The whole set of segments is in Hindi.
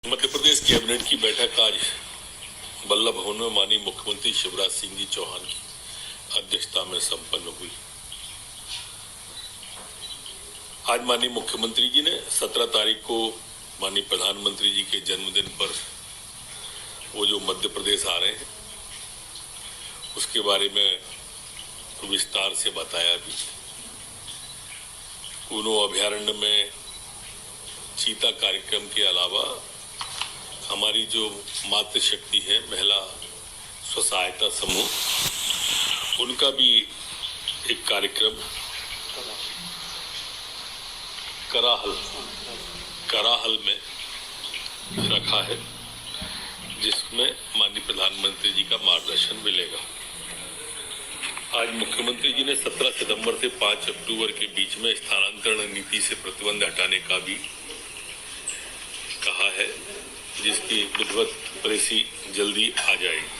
मध्य प्रदेश कैबिनेट की बैठक आज बल्लभ भवन में माननीय मुख्यमंत्री शिवराज सिंह जी चौहान की अध्यक्षता में संपन्न हुई। आज माननीय मुख्यमंत्री जी ने 17 तारीख को माननीय प्रधानमंत्री जी के जन्मदिन पर वो जो मध्य प्रदेश आ रहे हैं उसके बारे में विस्तार से बताया भी। कूनो अभयारण्य में चीता कार्यक्रम के अलावा हमारी जो मातृशक्ति है, महिला स्व सहायता समूह, उनका भी एक कार्यक्रम कराहल में रखा है, जिसमें माननीय प्रधानमंत्री जी का मार्गदर्शन मिलेगा। आज मुख्यमंत्री जी ने 17 सितंबर से 5 अक्टूबर के बीच में स्थानांतरण नीति से प्रतिबंध हटाने का भी कहा है, जिसकी विधिवत पॉलिसी जल्दी आ जाएगी।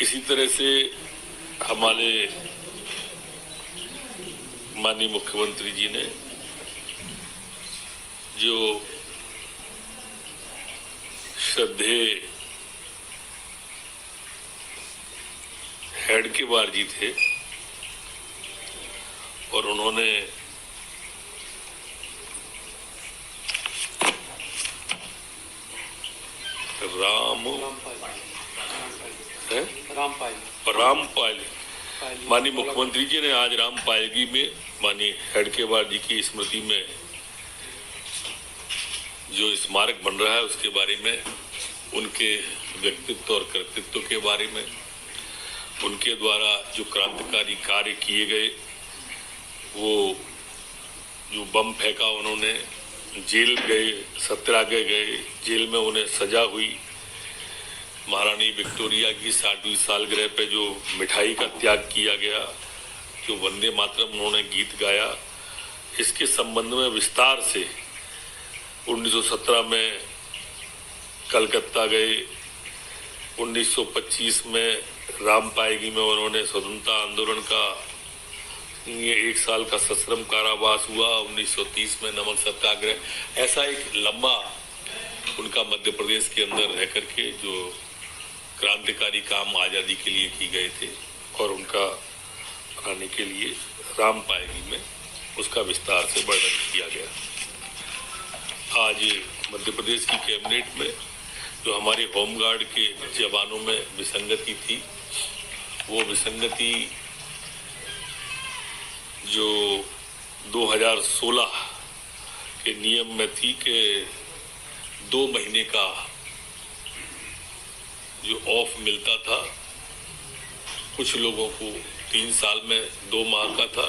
इसी तरह से हमारे माननीय मुख्यमंत्री जी ने जो श्रद्धेय हेडगेवार जी थे और उन्होंने रामपाल माननीय मुख्यमंत्री जी ने आज रामपायगी में माननीय हेडगेवार जी की स्मृति में जो स्मारक बन रहा है उसके बारे में, उनके व्यक्तित्व और कर्तृत्व के बारे में, उनके द्वारा जो क्रांतिकारी कार्य किए गए, वो जो बम फेंका उन्होंने, जेल गए, सत्याग्रह गए, जेल में उन्हें सजा हुई, महारानी विक्टोरिया की 60वीं सालगिरह पे जो मिठाई का त्याग किया गया, जो वंदे मातरम उन्होंने गीत गाया, इसके संबंध में विस्तार से 1917 में कलकत्ता गए, 1925 में रामपायगी में उन्होंने स्वतंत्रता आंदोलन का ये 1 साल का सश्रम कारावास हुआ, 1930 में नमक सत्याग्रह, ऐसा एक लंबा उनका मध्य प्रदेश के अंदर रह करके जो क्रांतिकारी काम आज़ादी के लिए की गए थे और उनका आने के लिए रामपायगी में उसका विस्तार से वर्णन किया गया। आज मध्य प्रदेश की कैबिनेट में जो हमारे होमगार्ड के जवानों में विसंगति थी, वो विसंगति जो 2016 के नियम में थी कि 2 महीने का जो ऑफ मिलता था, कुछ लोगों को 3 साल में 2 माह का था,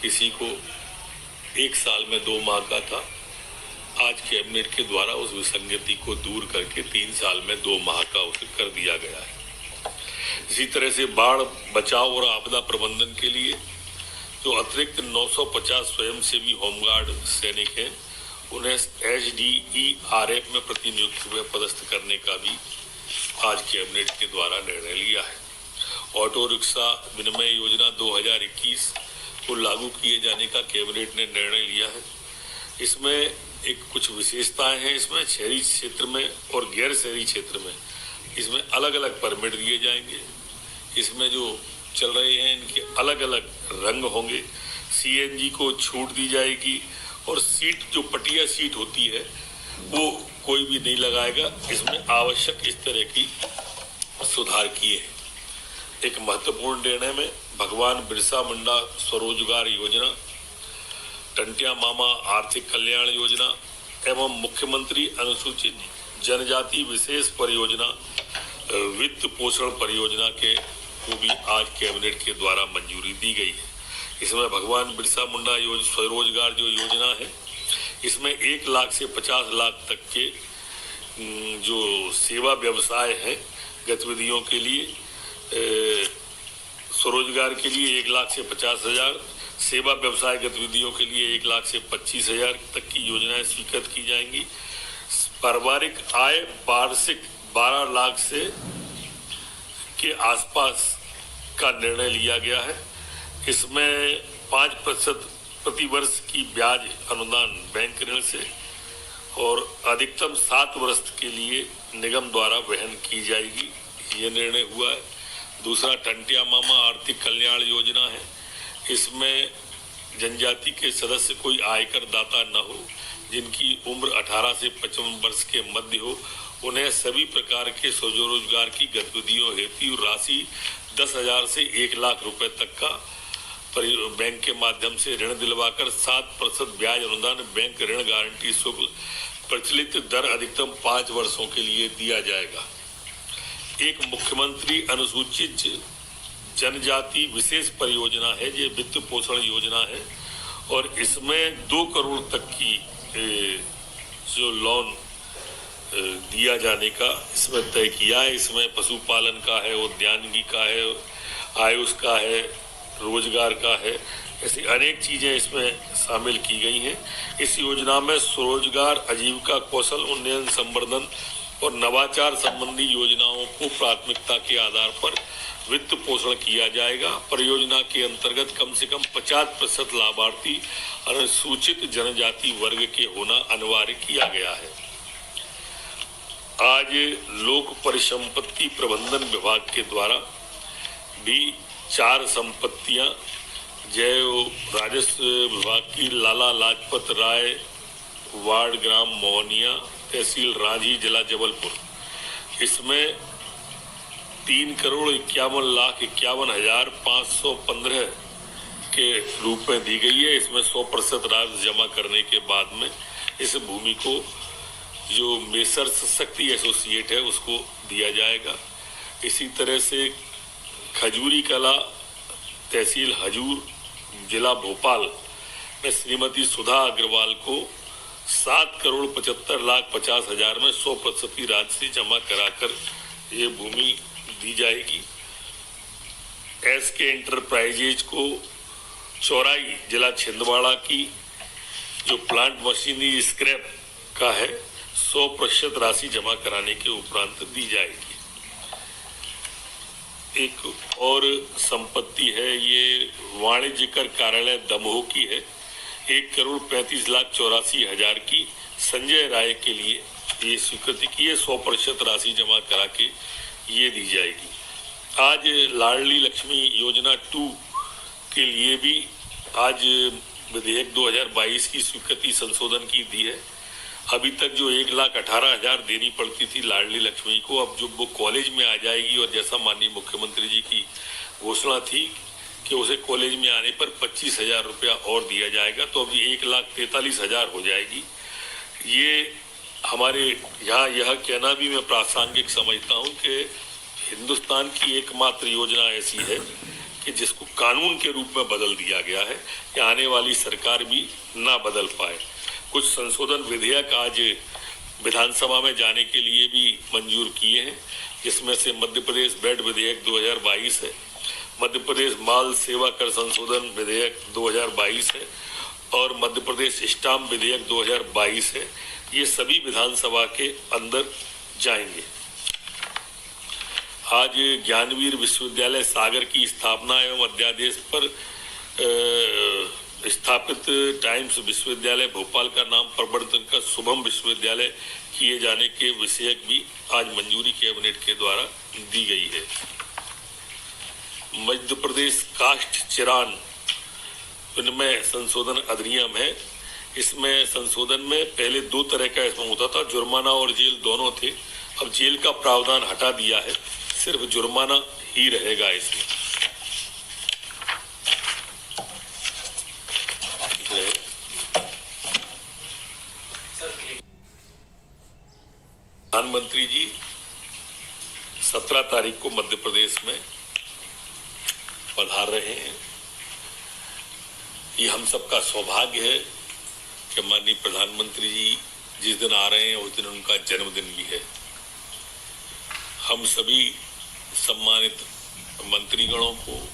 किसी को 1 साल में 2 माह का था। आज कैबिनेट के द्वारा उस विसंगति को दूर करके 3 साल में 2 माह का उसे कर दिया गया है। इसी तरह से बाढ़ बचाव और आपदा प्रबंधन के लिए जो अतिरिक्त 950 स्वयंसेवी होमगार्ड सैनिक हैं, उन्हें SDERF में प्रतिनियुक्त हुए पदस्थ करने का भी आज कैबिनेट के द्वारा निर्णय लिया है। ऑटो रिक्शा विनिमय योजना 2021 को लागू किए जाने का कैबिनेट ने निर्णय लिया है। इसमें एक कुछ विशेषताएं हैं, इसमें शहरी क्षेत्र में और गैर शहरी क्षेत्र में इसमें अलग अलग परमिट दिए जाएंगे। इसमें जो चल रहे हैं इनके अलग अलग रंग होंगे। CNG को छूट दी जाएगी और सीट जो पटिया सीट होती है वो कोई भी नहीं लगाएगा। इसमें आवश्यक इस तरह की सुधार किए हैं। एक महत्वपूर्ण निर्णय में भगवान बिरसा मुंडा स्वरोजगार योजना, टंटिया मामा आर्थिक कल्याण योजना एवं मुख्यमंत्री अनुसूचित जनजाति विशेष परियोजना वित्त पोषण परियोजना के को भी आज कैबिनेट के द्वारा मंजूरी दी गई है। इसमें भगवान बिरसा मुंडा स्वरोजगार जो योजना है, इसमें 1 लाख से 50 लाख तक के जो सेवा व्यवसाय हैं गतिविधियों के लिए, स्वरोजगार के लिए 1 लाख से 50 हजार, सेवा व्यवसाय गतिविधियों के लिए 1 लाख से 25 हजार तक की योजनाएं स्वीकृत की जाएंगी। पारिवारिक आय वार्षिक 12 लाख से के आसपास का निर्णय लिया गया है। इसमें 5% प्रतिवर्ष की ब्याज अनुदान बैंक ऋण से और अधिकतम 7 वर्ष के लिए निगम द्वारा वहन की जाएगी, ये निर्णय हुआ है। दूसरा टंटिया मामा आर्थिक कल्याण योजना है। इसमें जनजाति के सदस्य कोई आयकर दाता न हो, जिनकी उम्र 18 से 55 वर्ष के मध्य हो, उन्हें सभी प्रकार के स्वरोजगार की गतिविधियों हेतु राशि 10,000 से 1 लाख रुपए तक का बैंक के माध्यम से ऋण दिलवाकर 7% ब्याज अनुदान बैंक ऋण गारंटी शुल्क प्रचलित दर अधिकतम 5 वर्षों के लिए दिया जाएगा। एक मुख्यमंत्री अनुसूचित जनजाति विशेष परियोजना है, ये वित्त पोषण योजना है और इसमें 2 करोड़ तक की जो लोन दिया जाने का इसमें तय किया है। इसमें पशुपालन का है, उद्यानिकी का है, आयुष का है, रोजगार का है, ऐसी अनेक चीजें इसमें शामिल की गई हैं। इस योजना में स्वरोजगार, आजीविका, कौशल उन्नयन, संवर्धन और नवाचार संबंधी योजनाओं को प्राथमिकता के आधार पर वित्त पोषण किया जाएगा। परियोजना के अंतर्गत कम से कम 50% लाभार्थी अनुसूचित जनजाति वर्ग के होना अनिवार्य किया गया है। आज लोक परिसंपत्ति प्रबंधन विभाग के द्वारा भी 4 संपत्तियां जैव राजस्व विभाग की लाला लाजपत राय वार्ड ग्राम मोहनिया तहसील रांझी जिला जबलपुर, इसमें 3,51,51,515 के रूप में दी गई है। इसमें 100% राशि जमा करने के बाद में इस भूमि को जो मेसर्स शक्ति एसोसिएट है उसको दिया जाएगा। इसी तरह से खजूरी कला तहसील हजूर जिला भोपाल में श्रीमती सुधा अग्रवाल को 7,75,50,000 में 100% राशि जमा कराकर ये भूमि दी जाएगी। एसके एंटरप्राइजेज को चौराई जिला छिंदवाड़ा की जो प्लांट मशीनरी स्क्रैप का है 100% राशि जमा कराने के उपरांत दी जाएगी। एक और संपत्ति है, ये वाणिज्य कर कार्यालय दमोह की है, 1,35,84,000 की संजय राय के लिए ये स्वीकृति की है, 100% राशि जमा करा के ये दी जाएगी। आज लाडली लक्ष्मी योजना 2 के लिए भी आज विधेयक 2022 की स्वीकृति संशोधन की दी है। अभी तक जो 1,18,000 देनी पड़ती थी लाडली लक्ष्मी को, अब जो वो कॉलेज में आ जाएगी और जैसा माननीय मुख्यमंत्री जी की घोषणा थी कि उसे कॉलेज में आने पर 25,000 रुपया और दिया जाएगा, तो अब 1,43,000 हो जाएगी। ये हमारे यहाँ यह कहना भी मैं प्रासंगिक समझता हूँ कि हिंदुस्तान की एकमात्र योजना ऐसी है कि जिसको कानून के रूप में बदल दिया गया है कि आने वाली सरकार भी ना बदल पाए। कुछ संशोधन विधेयक आज विधानसभा में जाने के लिए भी मंजूर किए हैं, जिसमें से मध्य प्रदेश बेड विधेयक 2022 है, मध्य प्रदेश माल सेवा कर संशोधन विधेयक 2022 है और मध्य प्रदेश स्टाम्प विधेयक 2022 है। ये सभी विधानसभा के अंदर जाएंगे। आज ज्ञानवीर विश्वविद्यालय सागर की स्थापना एवं अध्यादेश पर स्थापित टाइम्स विश्वविद्यालय भोपाल का नाम परिवर्तन कर शुभम विश्वविद्यालय किए जाने के विषयक भी आज मंजूरी कैबिनेट के द्वारा दी गई है। मध्य प्रदेश काष्ठ चिरान विनिमय संशोधन अधिनियम है। इसमें संशोधन में पहले 2 तरह का इसमें होता था, जुर्माना और जेल दोनों थे। अब जेल का प्रावधान हटा दिया है, सिर्फ जुर्माना ही रहेगा इसमें। प्रधानमंत्री जी 17 तारीख को मध्य प्रदेश में पधार रहे हैं। ये हम सबका सौभाग्य है कि माननीय प्रधानमंत्री जी जिस दिन आ रहे हैं उस दिन उनका जन्मदिन भी है। हम सभी सम्मानित मंत्रीगणों को,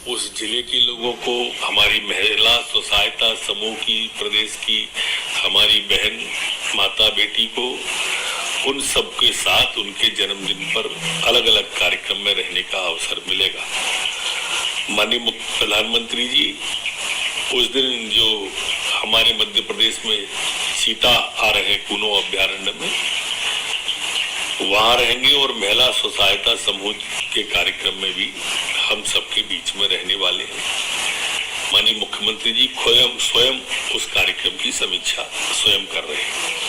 उस जिले के लोगों को, हमारी महिला स्व सहायता समूह की, प्रदेश की हमारी बहन माता बेटी को, उन सब के साथ उनके जन्मदिन पर अलग अलग कार्यक्रम में रहने का अवसर मिलेगा। माननीय प्रधानमंत्री जी उस दिन जो हमारे मध्य प्रदेश में चीता आ रहे हैं कूनो अभ्यारण्य में, वहां रहेंगे और महिला स्व सहायता समूह के कार्यक्रम में भी हम सबके बीच में रहने वाले हैं। माननीय मुख्यमंत्री जी स्वयं उस कार्यक्रम की समीक्षा स्वयं कर रहे हैं।